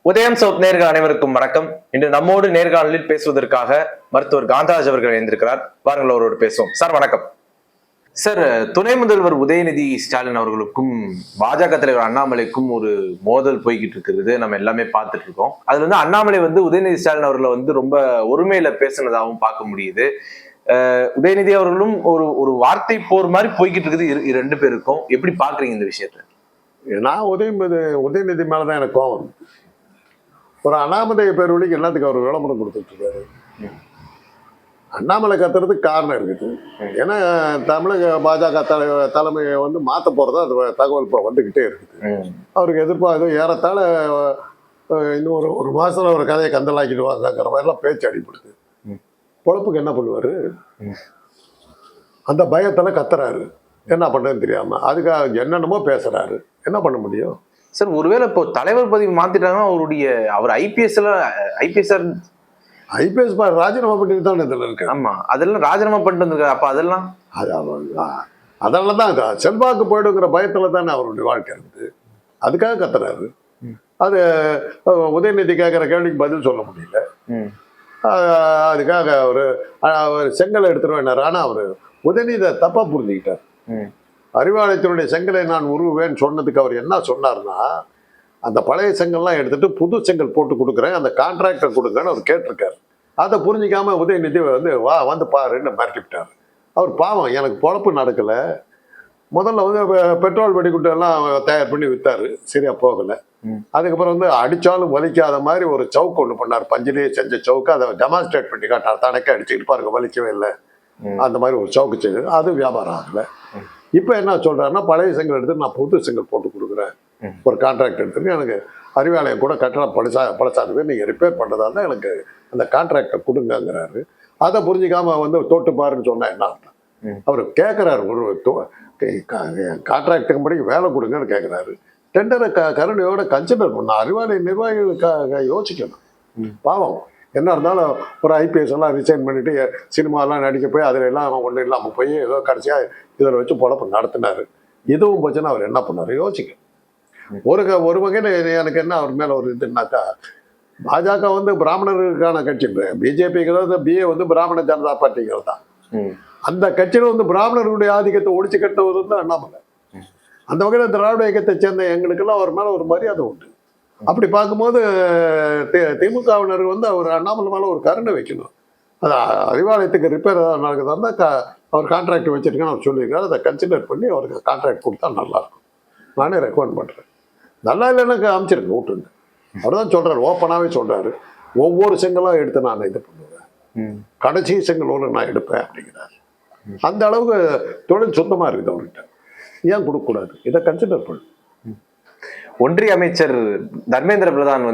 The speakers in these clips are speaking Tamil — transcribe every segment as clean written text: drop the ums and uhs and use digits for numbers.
உதயம் சவுத் நேர்கள் அனைவருக்கும் வணக்கம். இன்று நம்மோடு நேர்காணலில் பேசுவதற்காக மருத்துவர் காந்தராஜ் அவர்கள் இணைந்திருக்கிறார். வாருங்கள் அவரோடு பேசுவோம். சார் வணக்கம். சார், துணை முதல்வர் உதயநிதி ஸ்டாலின் அவர்களுக்கும் பாஜக தலைவர் அண்ணாமலைக்கும் ஒரு மோதல் போய்கிட்டு இருக்கிறது நம்ம எல்லாமே பார்த்துட்டு இருக்கோம். அதுல வந்து அண்ணாமலை உதயநிதி ஸ்டாலின் அவர்களை ரொம்ப ஒருமையில பேசுனதாகவும் பார்க்க முடியுது. உதயநிதி அவர்களும் ஒரு ஒரு வார்த்தை போர் மாதிரி போய்கிட்டு இருக்குது ரெண்டு பேருக்கும். எப்படி பாக்குறீங்க இந்த விஷயத்த? நான் உதயநிதி மேலதான் எனக்கு கோபம். ஒரு அண்ணாமலை பேரொழிக்கு எல்லாத்துக்கும் அவர் விளம்பரம் கொடுத்துட்டு இருக்காரு. அண்ணாமலை கத்துறதுக்கு காரணம் இருக்குது. ஏன்னா தமிழக பாஜக தலைமையை மாற்ற போறதா அது தகவல் இப்போ வந்துகிட்டே இருக்குது. அவருக்கு எதிர்ப்பாக ஏறத்தாழ இன்னும் ஒரு மாசத்துல ஒரு கதையை கந்தலாக்கிடுவாங்கிற மாதிரிலாம் பேச்சு அடிப்படுது. பொழப்புக்கு என்ன பண்ணுவாரு? அந்த பயத்துல கத்துறாரு. என்ன பண்றதுன்னு தெரியாம அதுக்காக என்னென்னமோ பேசுறாரு. என்ன பண்ண முடியும் சார்? ஒருவேளை இப்போ தலைவர் பதவி மாத்திட்டாங்கன்னா அவர் ஐபிஎஸ் ராஜினாமா பண்ணிட்டு தான் இதுல இருக்கு. ஆமா, அதெல்லாம் ராஜினாமா பண்ணிட்டு வந்திருக்காரு. அப்ப அதெல்லாம் தான் செல்வாக்கு போயிடுங்கிற பயத்துல தானே அவருடைய வாழ்க்கை இருக்குது. அதுக்காக கத்துறாரு. அது உதயநிதி கேட்கிற கேள்விக்கு பதில் சொல்ல முடியல. அதுக்காக அவர் செங்கலை எடுத்துருவேன்னாரு. ஆனா அவரு உதயநிதி தப்பா புரிஞ்சுக்கிட்டார். அறிவாலயத்தினுடைய செங்கலை நான் உருவேன்னு சொன்னதுக்கு அவர் என்ன சொன்னார்னா, அந்த பழைய செங்கல்லாம் எடுத்துட்டு புது செங்கல் போட்டு கொடுக்குறேன், அந்த கான்ட்ராக்டர் கொடுங்கன்னு அவர் கேட்டிருக்காரு. அதை புரிஞ்சிக்காம உதயநிதி வந்து பாருன்னு மிரட்டிவிட்டார். அவர் பாவம், எனக்கு பொழப்பு நடக்கலை. முதல்ல பெட்ரோல் வெடிகுண்டு எல்லாம் தயார் பண்ணி வித்தாரு, சரியா போகலை. அதுக்கப்புறம் அடிச்சாலும் வலிக்காத மாதிரி ஒரு சவுக்கு ஒன்று பண்ணார். பஞ்சிலேயே செஞ்ச சவுக்கு, அதை டெமான்ஸ்ட்ரேட் பண்ணி காட்டார். தனக்கே அடிச்சுக்கிட்டு பாருங்க, வலிக்கவே இல்லை. அந்த மாதிரி ஒரு சவுக்கு செய்யுது. அது வியாபாரம் ஆகலை. இப்போ என்ன சொல்றாருன்னா, பழைய செங்கல் எடுத்து நான் புது செங்கல் போட்டு கொடுக்குறேன், ஒரு கான்ட்ராக்ட் எடுத்துருக்கு, எனக்கு அறிவாலயம் கூட கட்டணம் பழசாதவே நீங்கள் ரிப்பேர் பண்ணுறதா இருந்தால் எனக்கு அந்த கான்ட்ராக்டை கொடுங்கங்கிறாரு. அதை புரிஞ்சிக்காம தோட்டு பாருன்னு சொன்னா என்ன அர்த்தம்? அவர் கேட்குறாரு, ஒரு கான்ட்ராக்டுக்கு படி வேலை கொடுங்கன்னு கேட்குறாரு. டெண்டரை கருணையோட கன்சிடர் பண்ண அறிவாலய நிர்வாகிகளுக்காக யோசிக்கணும். பாவம், என்ன இருந்தாலும் ஒரு ஐபிஎஸ் எல்லாம் ரிசைன் பண்ணிட்டு சினிமாலாம் நடிக்க போய் அதில் எல்லாம் ஒன்றும் இல்லாமல் போய் ஏதோ கடைசியாக இதில் வச்சு பொழப்பு நடத்தினார். இதுவும் போச்சுன்னா அவர் என்ன பண்ணார் யோசிக்க. ஒரு வகையில் எனக்கு என்ன அவர் மேலே ஒரு இதுனாக்கா, பாஜக பிராமணர்களுக்கான கட்சி, பிஜேபிங்கிறது பிஏ பிராமண ஜனதா பார்ட்டிங்கிறது தான். அந்த கட்சியில் பிராமணர்களுடைய ஆதிக்கத்தை ஒழிச்சு கட்டுவது அண்ணாமலை. அந்த வகையில் திராவிட இயக்கத்தை சேர்ந்த எங்களுக்கெல்லாம் அவர் மேலே ஒரு மரியாதை உண்டு. அப்படி பார்க்கும்போது திமுகவினர் அவர் அண்ணாமலை மேலே ஒரு கருணை வைக்கணும். அது அறிவாலயத்துக்கு ரிப்பேர் ஏதாவது நடக்குதா இருந்தால் அவர் கான்ட்ராக்ட் வச்சிருக்கேன்னு அவர் சொல்லியிருக்காரு. அதை கன்சிடர் பண்ணி அவருக்கு கான்ட்ராக்ட் கொடுத்தா நல்லாயிருக்கும். நானே ரெக்கமெண்ட் பண்ணுறேன். நல்லா இல்லைன்னு அமைச்சிருக்கேன் விட்டுங்க. அவர் தான் சொல்கிறார், ஓப்பனாகவே சொல்கிறாரு, ஒவ்வொரு செங்கலாக எடுத்து நான் இது பண்ணுவேன், கடைசி செங்கலோடு நான் எடுப்பேன் அப்படிங்கிறார். அந்த அளவுக்கு தொழில் சுத்தமாக இருக்குது அவர்கிட்ட. ஏன் கொடுக்கக்கூடாது? இதை கன்சிடர் பண்ணு. ஒன்றிய அமைச்சர் தர்மேந்திர பிரதான்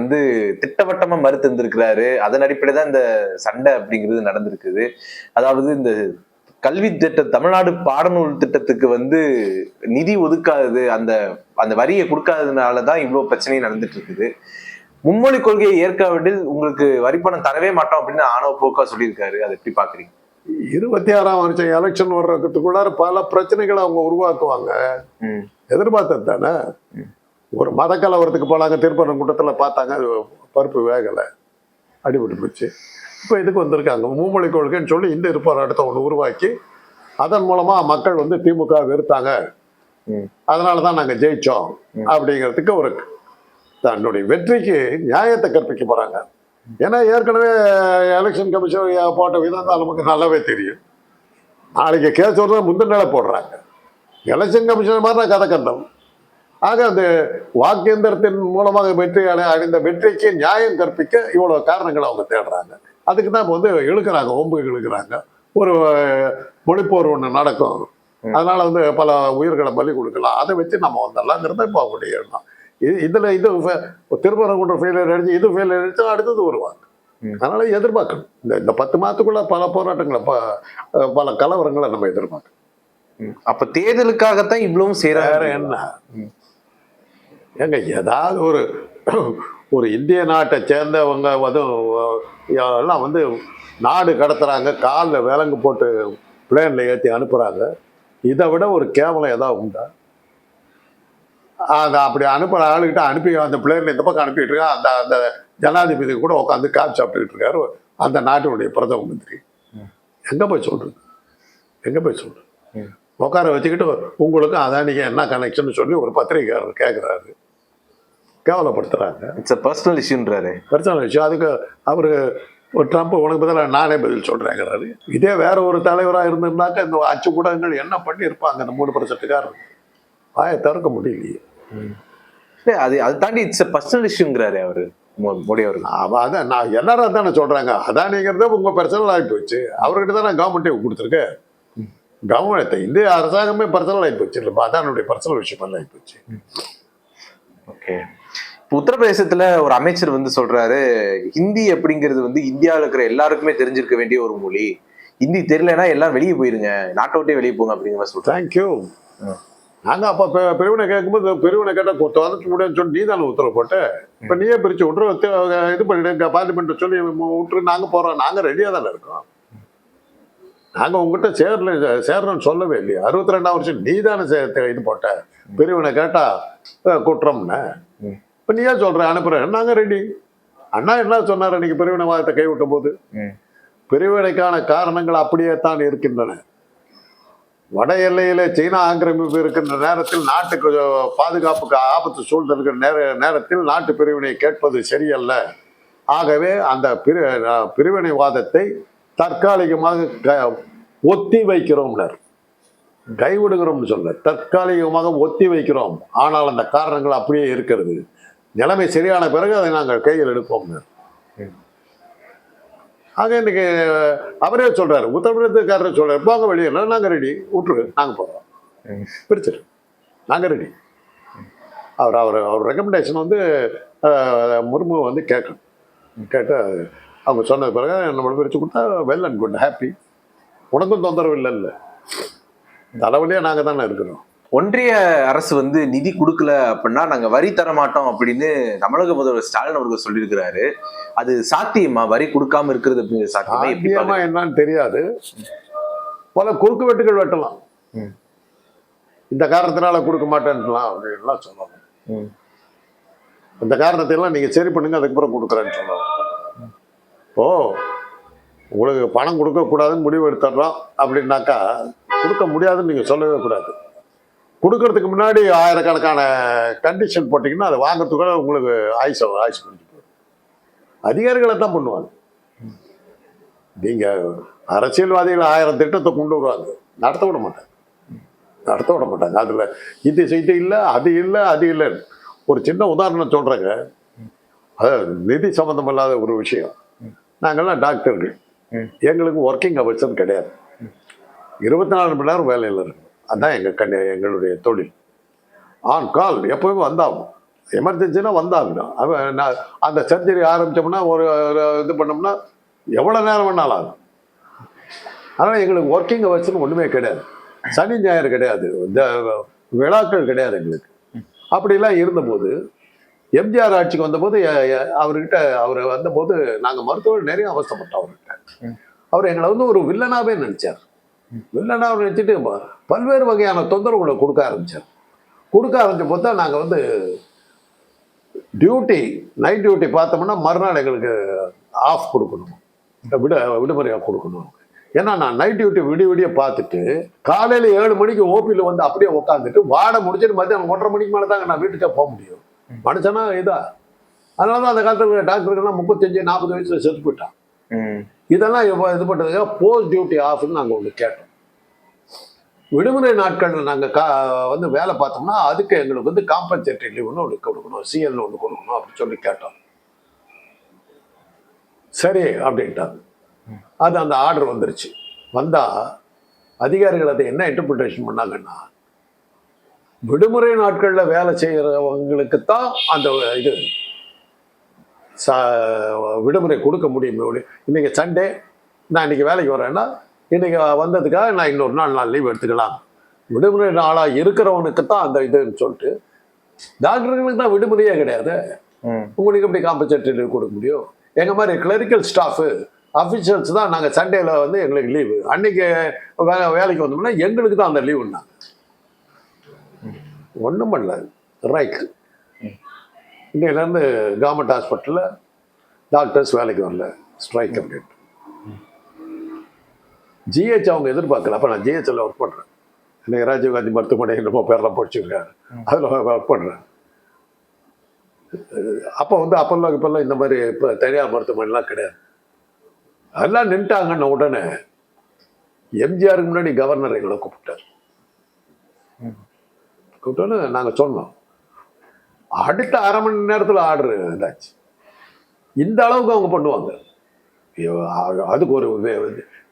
திட்டவட்டமா மறுத்து இருந்திருக்கிறாரு. அதன் அடிப்படையில் தான் இந்த சண்டை அப்படிங்கிறது நடந்திருக்குது. அதாவது இந்த கல்வி திட்டம், தமிழ்நாடு பாடநூல் திட்டத்துக்கு நிதி ஒதுக்காதது, அந்த அந்த வரியை கொடுக்காததுனாலதான் இவ்வளவு பிரச்சனையும் நடந்துட்டு இருக்குது. மும்மொழி கொள்கையை ஏற்காவிட்டில் உங்களுக்கு வரிப்பணம் தரவே மாட்டோம் அப்படின்னு ஆணவ போக்கா சொல்லியிருக்காரு. அதை எப்படி பாக்குறீங்க? 26ஆம் வருஷம் எலெக்ஷன் வர்றதுக்குள்ளார பல பிரச்சனைகளை அவங்க உருவாக்குவாங்க. எதிர்பார்த்தது தானே. ஒரு மத கலவரத்துக்கு போனாங்க, திருப்பரங்குன்றத்தில் பார்த்தாங்க, பருப்பு வேகலை, அடிபட்டு போச்சு. இப்போ இதுக்கு வந்திருக்காங்க, மும்மொழி கொள்கைன்னு சொல்லி இந்த போராட்டத்தை ஒன்று உருவாக்கி அதன் மூலமாக மக்கள் திமுக வெறுத்தாங்க, அதனால தான் நாங்கள் ஜெயிச்சோம் அப்படிங்கிறதுக்கு ஒரு தன்னுடைய வெற்றிக்கு நியாயத்தை கற்பிக்க போகிறாங்க. ஏன்னா ஏற்கனவே எலெக்ஷன் கமிஷன் போட்ட விதம் தான் நமக்கு நல்லாவே தெரியும். நாளைக்கு கேஸ் வருது முந்தின நிலை போடுறாங்க. எலெக்ஷன் கமிஷன் மாதிரி நான் கதை கண்டோம். ஆக அந்த வாக்கேந்திரத்தின் மூலமாக வெற்றி அடைந்த வெற்றிக்கு நியாயம் கற்பிக்க இவ்வளவு காரணங்களை அவங்க தேடுறாங்க. அதுக்கு தான் இழுக்கிறாங்க, ஒம்புக்கு இழுக்கிறாங்க. ஒரு மொழிப்போர் ஒன்று நடக்கும், அதனால பல உயிர்களை பலி கொடுக்கலாம், அதை வச்சு நம்ம வந்துடலாங்கிறத இப்போ அவங்களுடைய எண்ணம். இதுல இது திருப்பரங்குன்றம் ஃபெயிலியர் அடிச்சு இது ஃபெயிலியர் அடிச்சு அடுத்தது வருவாங்க. அதனால எதிர்பார்க்கணும். இந்த 10 மாதத்துக்குள்ள பல போராட்டங்களை பல கலவரங்களை நம்ம எதிர்பார்க்கணும். அப்ப தேர்தலுக்காகத்தான் இவ்வளவும் செய்யறாரு. என்ன ஏங்க, ஏதாவது ஒரு இந்திய நாட்டை சேர்ந்தவங்க எல்லாம் நாடு கடத்துறாங்க, காலில் விலங்கு போட்டு பிளேனில் ஏற்றி அனுப்புகிறாங்க. இதை விட ஒரு கேவலம் ஏதாவது உண்டா? அதை அப்படி அனுப்புற ஆளுகிட்ட அனுப்பி அந்த பிளேன்ல இந்த பக்கம் அனுப்பிட்டு இருக்கான். அந்த அந்த ஜனாதிபதி கூட உட்காந்து காப்பி சாப்பிட்டுக்கிட்டு இருக்காரு அந்த நாட்டினுடைய பிரதம மந்திரி. எங்க போய் சொல்றது, எங்க போய் சொல்றது? உட்கார வச்சுக்கிட்டு உங்களுக்கு அதானிக்கு என்ன கனெக்ஷன் சொல்லி ஒரு பத்திரிகையாளர் கேட்குறாரு, கேவலப்படுத்துறாங்க. இட்ஸ் a personal issueன்றாரு. பர்சனல் விஷயம். அதுக்கு அவரு ஒரு ட்ரம்ப் உனக்கு பதிலாக நானே பதில் சொல்றேங்கிறாரு. இதே வேற ஒரு தலைவராக இருந்திருந்தாக்க இந்த அச்சு ஊடகங்கள் என்ன பண்ணி இருப்பாங்க அந்த 3%காரர்? வாயை திறக்க முடியலையே. இல்ல அது அது தாண்டி இட்ஸ் a personal issueங்கிறாரு அவரு மோடி அவர்கள். அதான் நான் எல்லாரும் தானே சொல்றாங்க. அதானிங்கிறத உங்க பர்சனல் ஆகி போச்சு. அவர்கிட்ட தான் நான் கவர்மெண்ட்டே கொடுத்துருக்கேன். கவர்மெண்ட் இந்திய அரசாங்கமே பர்சனல் ஆகி போச்சு. இல்லை அதானுடைய பர்சனல் விஷயம் எல்லாம் ஆகி போச்சு. ஓகே. உத்தரப்பிரதேசத்துல ஒரு அமைச்சர் வந்து சொல்றாரு, ஹிந்தி அப்படிங்கிறது வந்து இந்தியாவில் இருக்கிற எல்லாருக்குமே தெரிஞ்சிருக்க வேண்டிய ஒரு மொழி, ஹிந்தி தெரியலன்னா எல்லாம் வெளியே போயிருங்க, நாட்டை விட்டே வெளியே போங்க அப்படிங்கிற மாதிரி சொல்றாங்க. தேங்க்யூ. நாங்க அப்ப பிரிவினை கேட்கும்போது பிரிவினை கேட்டா தொலைச்சு முடியும்னு சொல்லி நீ தானே உத்தரவு போட்ட. இப்ப நீயே பிரிச்சு விட்டுரு, இது பண்ணிடுங்க பார்லிமெண்ட் சொல்லி விட்டுரு, நாங்க போறோம், நாங்க ரெடியா தானே இருக்கோம். நாங்க உங்ககிட்ட சேர்றோம்னு சொல்லவே இல்லையா? 62ஆம் வருஷம் நீ தானே இது போட்ட, பிரிவினை கேட்டா குற்றம்னு. இப்ப நீயே சொல்ற அனுப்புறேன், நாங்க ரெடி. அண்ணா என்ன சொன்னார் அன்னைக்கு பிரிவினைவாதத்தை கைவிட்ட போது? பிரிவினைக்கான காரணங்கள் அப்படியே தான் இருக்கின்றன. வட எல்லையில சீனா ஆக்கிரமிப்பு இருக்கின்ற நேரத்தில், நாட்டுக்கு பாதுகாப்புக்கு ஆபத்து சூழ்ந்திருக்கிற நேரத்தில் நாட்டு பிரிவினை கேட்பது சரியல்ல. ஆகவே அந்த பிரிவினைவாதத்தை தற்காலிகமாக ஒத்தி வைக்கிறோம்னர், கைவிடுகிறோம்னு சொல்ல, தற்காலிகமாக ஒத்தி வைக்கிறோம். ஆனால் அந்த காரணங்கள் அப்படியே இருக்கிறது. நிலைமை சரியான பிறகு அதை நாங்கள் கையில் எடுப்போம்னர். ஆக இன்னைக்கு அவரே சொல்றாரு, உத்தரப்பிரதேசக்காரர் சொல்றாரு, போங்க வெளியே, நாங்க ரெடி, விட்டுரு, நாங்க போறோம், பிரிச்சிரு, நாங்க ரெடி. அவர் ரெக்கமெண்டேஷன் வந்து முர்மு வந்து கேட்கணும். கேட்டு அவங்க சொன்ன பிறகு நம்மளை பிரிச்சு கொடுத்தா வெல் அண்ட் குட், ஹாப்பி. உனக்கும் தொந்தரவு இல்லை, தலைவலியா நாங்க தானே இருக்கிறோம். ஒன்றிய அரசு வந்து நிதி கொடுக்கல அப்படின்னா நாங்க வரி தர மாட்டோம் அப்படின்னு தமிழக முதல்வர் ஸ்டாலின் அவர்கள் சொல்லியிருக்கிறாரு. அது சாத்தியமா? வரி கொடுக்காம இருக்கிறது அப்படிங்கிற சாத்தியமா என்னன்னு தெரியாது. பல குறுக்கு வெட்டுகள் வெட்டலாம். இந்த காரணத்தினால கொடுக்க மாட்டேன்லாம் அப்படின்லாம் சொல்லலாம். இந்த காரணத்தை எல்லாம் நீங்க சரி பண்ணுங்க, அதுக்கப்புறம் கொடுக்குறேன்னு சொல்லலாம். இப்போ உங்களுக்கு பணம் கொடுக்க கூடாதுன்னு முடிவு எடுத்துடுறோம் அப்படின்னாக்கா கொடுக்க முடியாதுன்னு நீங்க சொல்லவே கூடாது. கொடுக்கறதுக்கு முன்னாடி ஆயிரக்கணக்கான கண்டிஷன் போட்டிங்கன்னா அதை வாங்கறதுக்குள்ள உங்களுக்கு ஆயுசு முடிஞ்சு போகும். அதிகாரிகளை தான் பண்ணுவாங்க. நீங்க அரசியல்வாதிகள் 1000 திட்டத்தை கொண்டு வருவாங்க, நடத்த விட மாட்டாங்க. அதுல இது இல்லை, அது இல்லை, அது இல்லைன்னு. ஒரு சின்ன உதாரணம் சொல்றேங்க. அதாவது நிதி சம்பந்தம் இல்லாத ஒரு விஷயம். நாங்கள்லாம் டாக்டர்கள், எங்களுக்கு ஒர்க்கிங் அவர்ஸ் கிடையாது. 24 மணி நேரம் வேலையில் இருக்கு. அதுதான் எங்களுடைய தொழில். ஆன் கால் எப்பவுமே வந்தாகும். எமர்ஜென்சினா வந்தாகணும். அந்த சர்ஜரி ஆரம்பிச்சோம்னா ஒரு இது பண்ணோம்னா எவ்வளோ நேரம் வேணாலும் ஆகும். அதனால் எங்களுக்கு ஒர்க்கிங் அவர்ஸ்னு ஒன்றுமே கிடையாது. சனி ஞாயிறு கிடையாது, இந்த விழாக்கள் கிடையாது எங்களுக்கு. அப்படிலாம் இருந்தபோது எம்ஜிஆர் ஆட்சிக்கு வந்தபோது அவர் வந்தபோது நாங்கள் மருத்துவர் நிறைய அவஸ்தைப்பட்டோம் அவர்கிட்ட. அவர் எங்களை வந்து ஒரு வில்லனாவே நினைச்சார். வில்லனாவை நினைச்சிட்டு பல்வேறு வகையான தொந்தரவுகளை கொடுக்க ஆரம்பிச்ச போது தான் நாங்கள் வந்து நைட் டியூட்டி பார்த்தோம்னா மறுநாள் எங்களுக்கு ஆஃப் கொடுக்கணும், விடுமுறையாக கொடுக்கணும். ஏன்னா நான் நைட் டியூட்டி விடிய பார்த்துட்டு காலையில் 7 மணிக்கு ஓபியில் வந்து அப்படியே உட்காந்துட்டு வாடை முடிச்சுட்டு மத்தியானம் 1:30 மணிக்கு மேலே தாங்க நான் வீட்டுக்கே போக முடியும். மனுஷனா இதா. அதனால தான் அந்த காலத்தில் டாக்டர்கள்லாம் 35-40 வயசுல செத்து போயிட்டான். இதெல்லாம் இது பண்ணுறதுக்காக போஸ்ட் டியூட்டி ஆஃப்னு நாங்கள் ஒன்று கேட்டோம். விடுமுறை நாட்கள் நாங்கள் வந்து வேலை பார்த்தோம்னா அதுக்கு எங்களுக்கு வந்து காம்பன்சேட்டரி லீவ்னு ஒன்று கொடுக்கணும், சிஎல்னு ஒன்று கொடுக்கணும் அப்படின்னு சொல்லி கேட்டோம். சரி அப்படின்ட்டாங்க. அது அந்த ஆர்டர் வந்துருச்சு. வந்தால் அதிகாரிகள் அதை என்ன இன்டர்பிரிட்டேஷன் பண்ணாங்கன்னா, விடுமுறை நாட்களில் வேலை செய்கிறவங்களுக்கு தான் அந்த இது விடுமுறை கொடுக்க முடியும். இன்னைக்கு சண்டே நான் இன்னைக்கு வேலைக்கு வரேன்னா இன்னைக்கு வந்ததுக்காக நான் இன்னொரு நாள் லீவ் எடுத்துக்கலாம். விடுமுறை நாளாக இருக்கிறவனுக்கு தான் அந்த இதுன்னு சொல்லிட்டு டாக்டர்களுக்கு தான் விடுமுறையே கிடையாது. உங்களுக்கு எப்படி காம்பன்சேட்டரி லீவ் கொடுக்க முடியும்? எங்கள் மாதிரி கிளரிக்கல் ஸ்டாஃபு அஃபிஷியல்ஸ் தான் நாங்கள் சண்டேல வந்து எங்களுக்கு லீவு. அன்னைக்கு வேலைக்கு வந்தோம்னா எங்களுக்கு தான் அந்த லீவுன்னா ஒன்றும் பண்ணல. ரைட். இன்னையிலேருந்து கவர்மெண்ட் ஹாஸ்பிட்டலில் டாக்டர்ஸ் வேலைக்கு வரல, ஸ்ட்ரைக் அப்படின்ட்டு. ஜிஹெச் அவங்க எதிர்பார்க்கல. அப்போ நான் ஜிஹெச்ல ஒர்க் பண்ணுறேன். இன்னைக்கு ராஜீவ்காந்தி மருத்துவமனை என்னமோ பேரெல்லாம் படிச்சுருக்காரு, அதில் ஒர்க் பண்ணுறேன். அப்போ வந்து இப்போல்லாம் இந்த மாதிரி இப்போ தனியார் மருத்துவமனைலாம் கிடையாது. அதெல்லாம் நின்ட்டாங்கன்னு உடனே எம்ஜிஆருக்கு முன்னாடி கவர்னர் எங்களை கூப்பிட்டார். கூப்பிட்டோன்னு நாங்கள் சொன்னோம். அடுத்த அரை மணி நேரத்தில் ஆர்டர் இதாச்சு. இந்த அளவுக்கு அவங்க பண்ணுவாங்க. அதுக்கு ஒரு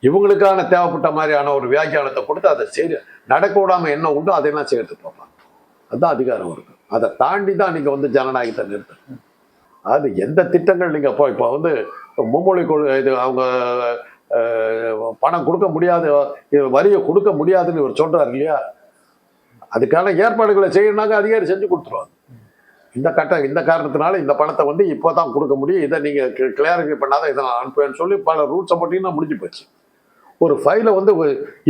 இவங்களுக்கான தேவைப்பட்ட மாதிரியான ஒரு வியாக்கியானத்தை கொடுத்து அதை சரி நடக்க விடாமல் என்ன உண்டோ அதையெல்லாம் சேர்த்து பார்ப்பாங்க. அதுதான் அதிகாரம் இருக்கு. அதை தாண்டி தான் நீங்கள் வந்து ஜனநாயகத்தை நிறுத்தணும். அது எந்த திட்டங்கள் நீங்கள் இப்போ வந்து மும்மொழி இது அவங்க பணம் கொடுக்க முடியாது, வரியை கொடுக்க முடியாதுன்னு இவர் சொல்றாரு இல்லையா, அதுக்கான ஏற்பாடுகளை செய்யணும்னாக்க அதிகாரி செஞ்சு கொடுத்துருவாங்க. இந்த காரணத்தினால இந்த பணத்தை வந்து இப்போ தான் கொடுக்க முடியும், இதை நீங்கள் கிளியரிஃபை பண்ணாதான் இதை நான் அனுப்புவேன்னு சொல்லி பல ரூல்ஸை போட்டிங்கன்னா முடிஞ்சு போச்சு. ஒரு ஃபைலை வந்து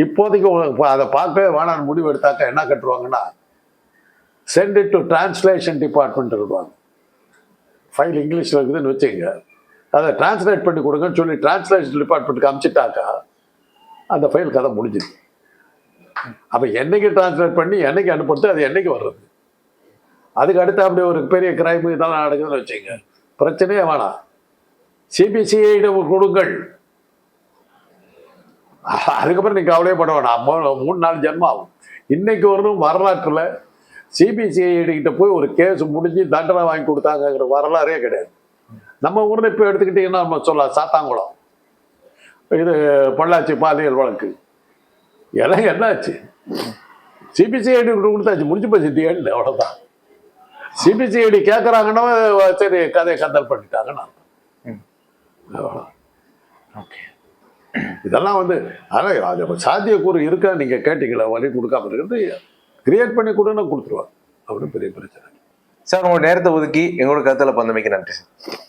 இப்போதைக்கு அதை பார்க்கவே வேணான்னு முடிவு எடுத்தாக்க என்ன கட்டுருவாங்கன்னா, send it to translation department இருக்குவாங்க. ஃபைல் இங்கிலீஷில் இருக்குதுன்னு வச்சுங்க, அதை டிரான்ஸ்லேட் பண்ணி கொடுங்கன்னு சொல்லி டிரான்ஸ்லேஷன் டிபார்ட்மெண்ட்டுக்கு அனுப்பிச்சிட்டாக்கா அந்த ஃபைல் கதை முடிஞ்சுது. அப்போ என்னைக்கு டிரான்ஸ்லேட் பண்ணி என்னைக்கு அனுப்புறது, அது என்னைக்கு வர்றது, அதுக்கு அடுத்து அப்படி ஒரு பெரிய கிரைம் இதெல்லாம் நடக்குதுன்னு வச்சுங்க, பிரச்சனையே வேணாம், சிபிசிஐட கொடுங்கள். அதுக்கப்புறம் நீங்கள் கவலையே பட வேணாம், 3-4 ஜென்மம் ஆகும். இன்னைக்கு வரணும் வரலாற்றில் சிபிசிஐடி கிட்ட போய் ஒரு கேஸ் முடிஞ்சு தண்டனை வாங்கி கொடுத்தாங்கிற வரலாறே கிடையாது. நம்ம ஊரில் இப்போ எடுத்துக்கிட்டிங்கன்னா நம்ம சொல்லலாம், சாத்தாங்குளம், இது பொள்ளாச்சி பாலியல் வழக்கு எல்லாம் என்னாச்சு, சிபிசிஐடி கொடுத்தாச்சு, முடிஞ்சு போச்சு. தியேண்டு அவ்வளோதான். சிபிசிஐடி கேட்குறாங்கன்னா சரி கதையை கந்தல் பண்ணிட்டாங்கன்னா ஓகே. இதெல்லாம் வந்து ஆனால் சாத்தியக்கூறு இருக்கா நீங்கள் கேட்டீங்களா, வழி கொடுக்காம இருக்கிறது கிரியேட் பண்ணி கொடுன்னா கொடுத்துருவாங்க. அப்படின்னு பெரிய பிரச்சனை. சார் உங்களோட நேரத்தை ஒதுக்கி எங்களோட கருத்தில் பந்தமைக்கு நன்றி சார்.